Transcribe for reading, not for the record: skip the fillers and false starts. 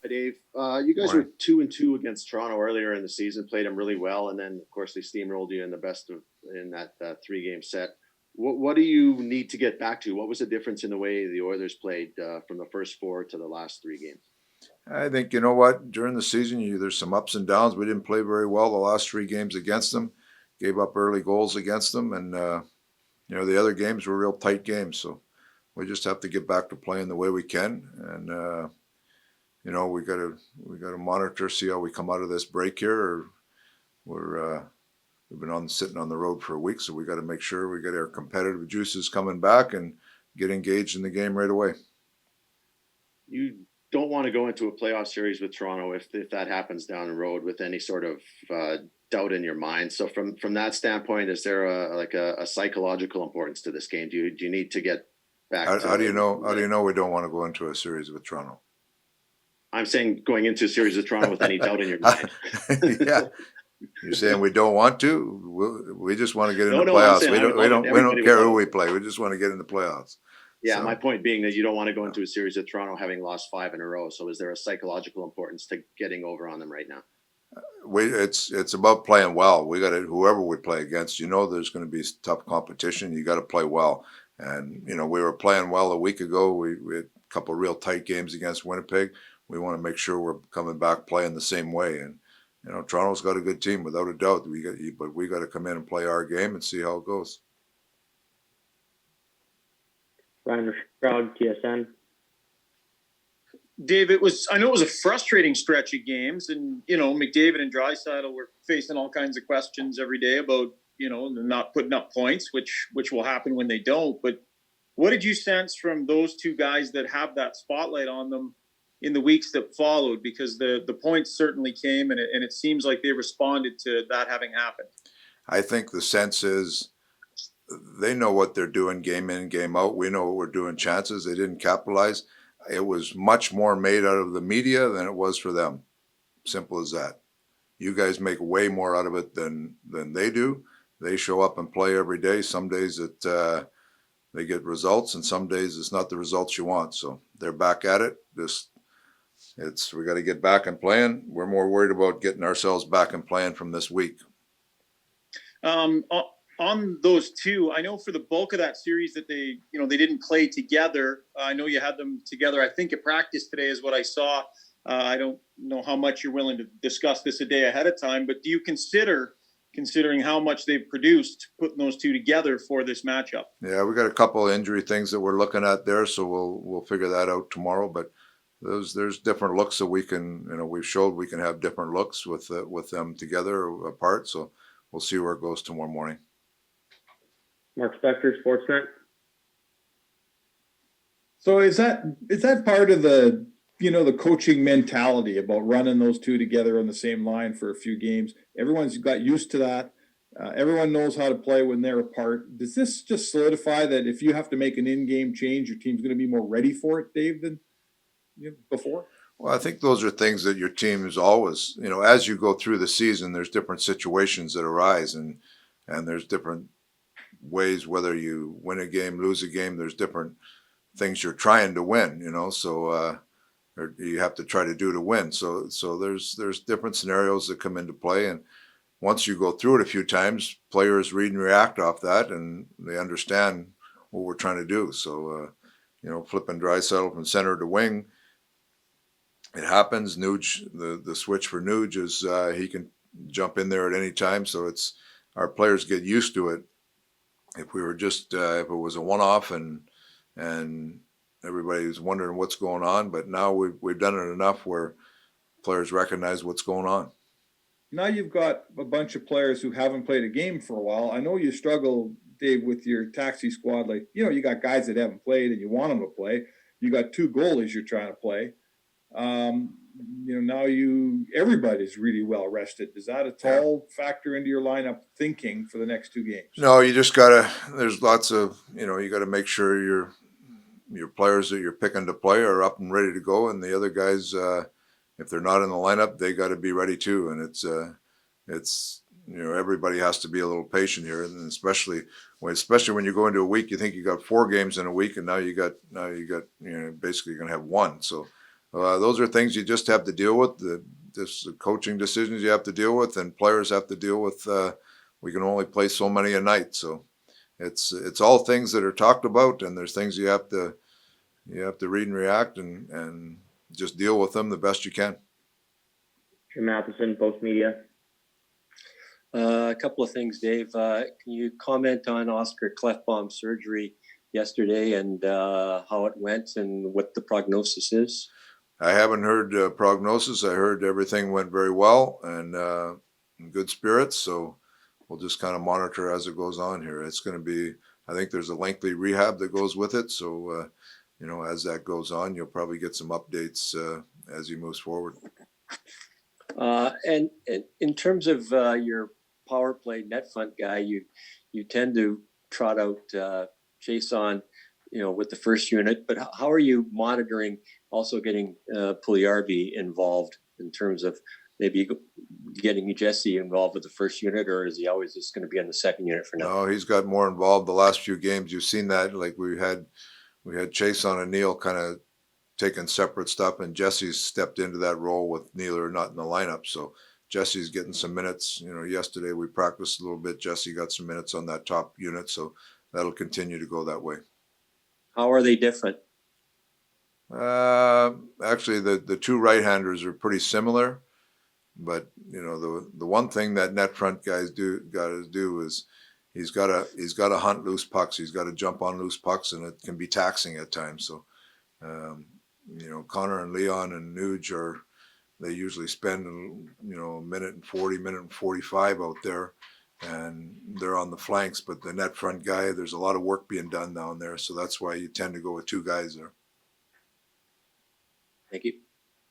Hi, Dave. You guys were Morning. 2-2 against Toronto earlier in the season, played them really well, and then of course they steamrolled you in the best of in that three-game set. What do you need to get back to? What was the difference in the way the Oilers played from the first four to the last three games? I think you know what during the season there's some ups and downs. We didn't play very well the last three games against them, gave up early goals against them, and the other games were real tight games. So we just have to get back to playing the way we can, and we got to monitor, see how we come out of this break here. Or we've been on sitting on the road for a week, so we got to make sure we get our competitive juices coming back and get engaged in the game right away. You don't want to go into a playoff series with Toronto if that happens down the road with any sort of doubt in your mind. So from that standpoint, is there a psychological importance to this game? Do you need to get back How do you to know? How do you know we don't want to go into a series with Toronto? I'm saying going into a series with Toronto with any doubt in your mind. Yeah, you're saying we don't want to. We just want to get in the No, I'm playoffs. saying We I would don't. We love it. don't. We Everybody don't would care love who it. we play. We just want to get in the playoffs. Yeah, my So point being that you don't want to go into a series with Toronto having lost five in a row. So is there a psychological importance to getting over on them right now? it's about playing well. We got to whoever we play against. There's going to be tough competition. You got to play well. And we were playing well a week ago. We had a couple of real tight games against Winnipeg. We want to make sure we're coming back playing the same way. And Toronto's got a good team without a doubt. But we got to come in and play our game and see how it goes. Ryan Stroud, TSN. Dave, I know it was a frustrating stretch of games, and McDavid and Draisaitl were facing all kinds of questions every day about not putting up points, which will happen when they don't. But what did you sense from those two guys that have that spotlight on them in the weeks that followed? Because the points certainly came, and it seems like they responded to that having happened. I think the sense is they know what they're doing game in, game out. We know what we're doing chances. They didn't capitalize. It was much more made out of the media than it was for them. Simple as that. You guys make way more out of it than they do. They show up and play every day. Some days they get results, and some days it's not the results you want. So they're back at it. We got to get back and playing. We're more worried about getting ourselves back and playing from this week. On those two, I know for the bulk of that series that they didn't play together. I know you had them together. I think at practice today is what I saw. I don't know how much you're willing to discuss this a day ahead of time, but do you considering how much they've produced, putting those two together for this matchup? Yeah, we got a couple of injury things that we're looking at there, so we'll figure that out tomorrow. But there's different looks that we can we've showed we can have different looks with them together apart. So we'll see where it goes tomorrow morning. Mark Spector, Sportsnet. So is that part of the coaching mentality about running those two together on the same line for a few games? Everyone's got used to that. Everyone knows how to play when they're apart. Does this just solidify that if you have to make an in-game change, your team's going to be more ready for it, Dave, than before? Well, I think those are things that your team is always, as you go through the season, there's different situations that arise, and there's different ways, whether you win a game, lose a game, there's different things you're trying to win, so or you have to try to do to win. So there's different scenarios that come into play, and once you go through it a few times, players read and react off that, and they understand what we're trying to do. So flipping Draisaitl from center to wing, it happens. Nuge, the switch for Nuge is he can jump in there at any time, so it's our players get used to it. If we were just if it was a one-off and everybody's wondering what's going on, but now we've done it enough where players recognize what's going on. Now you've got a bunch of players who haven't played a game for a while. I know you struggle, Dave, with your taxi squad. Like, you got guys that haven't played and you want them to play. You got two goalies you're trying to play. Now everybody's really well rested. Is that at all factor into your lineup thinking for the next two games? No, you just there's lots of, you gotta make sure your players that you're picking to play are up and ready to go, and the other guys, if they're not in the lineup, they got to be ready too. And it's everybody has to be a little patient here, and especially when you go into a week, you think you got 4 games in a week, and now you got basically you're gonna have one. So those are things you just have to deal with. This coaching decisions you have to deal with, and players have to deal with. We can only play so many a night, so it's all things that are talked about, and there's things you have to read and react and just deal with them the best you can. Jim Matheson, Post Media. A couple of things, Dave. Can you comment on Oscar Clefbaum's surgery yesterday and how it went and what the prognosis is? I haven't heard prognosis. I heard everything went very well and in good spirits. So we'll just kind of monitor as it goes on here. It's going to be, I think there's a lengthy rehab that goes with it. So, as that goes on, you'll probably get some updates as he moves forward. And in terms of your power play net front guy, you tend to trot out Chase on, with the first unit. But how are you monitoring also getting Puljujärvi involved in terms of maybe getting Jesse involved with the first unit, or is he always just going to be on the second unit for now? No, he's got more involved the last few games. You've seen that. Like we had Chase on and Neil kind of taking separate stuff, and Jesse's stepped into that role with Neil not in the lineup. So Jesse's getting some minutes. Yesterday we practiced a little bit. Jesse got some minutes on that top unit, so that'll continue to go that way. How are they different? Actually, the two right-handers are pretty similar, but the one thing that net front guys got to do is he's got to hunt loose pucks. He's got to jump on loose pucks, and it can be taxing at times. So, Connor and Leon and Nuge they usually spend a minute and 40, minute and 45 out there, and they're on the flanks. But the net front guy, there's a lot of work being done down there, so that's why you tend to go with two guys there. Thank you.